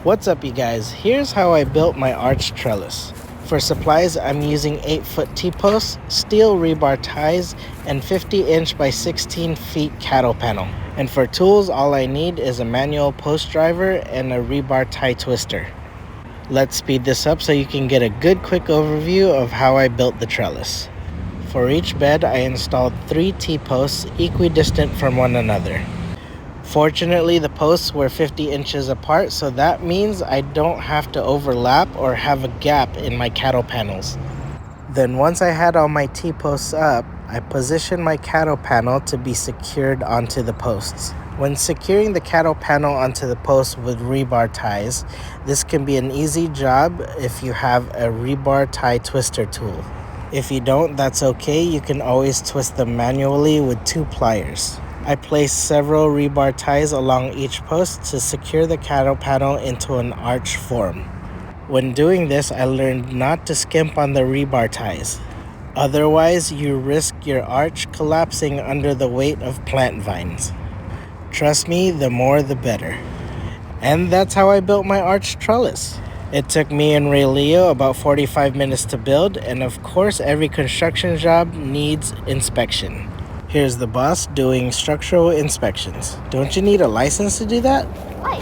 What's up, you guys? Here's how I built my arch trellis. For supplies, I'm using 8-foot T-posts, steel rebar ties, and 50-inch by 16 feet cattle panel. And for tools, all I need is a manual post driver and a rebar tie twister. Let's speed this up so you can get a good quick overview of how I built the trellis. For each bed, I installed 3 T-posts equidistant from one another. Fortunately, the posts were 50 inches apart, so that means I don't have to overlap or have a gap in my cattle panels. Then once I had all my T-posts up, I positioned my cattle panel to be secured onto the posts. When securing the cattle panel onto the post with rebar ties, this can be an easy job if you have a rebar tie twister tool. If you don't, that's okay. You can always twist them manually with 2 pliers. I placed several rebar ties along each post to secure the cattle panel into an arch form. When doing this, I learned not to skimp on the rebar ties. Otherwise, you risk your arch collapsing under the weight of plant vines. Trust me, the more the better. And that's how I built my arch trellis. It took me and Ray Leo about 45 minutes to build, and of course every construction job needs inspection. Here's the boss doing structural inspections. Don't you need a license to do that? Why?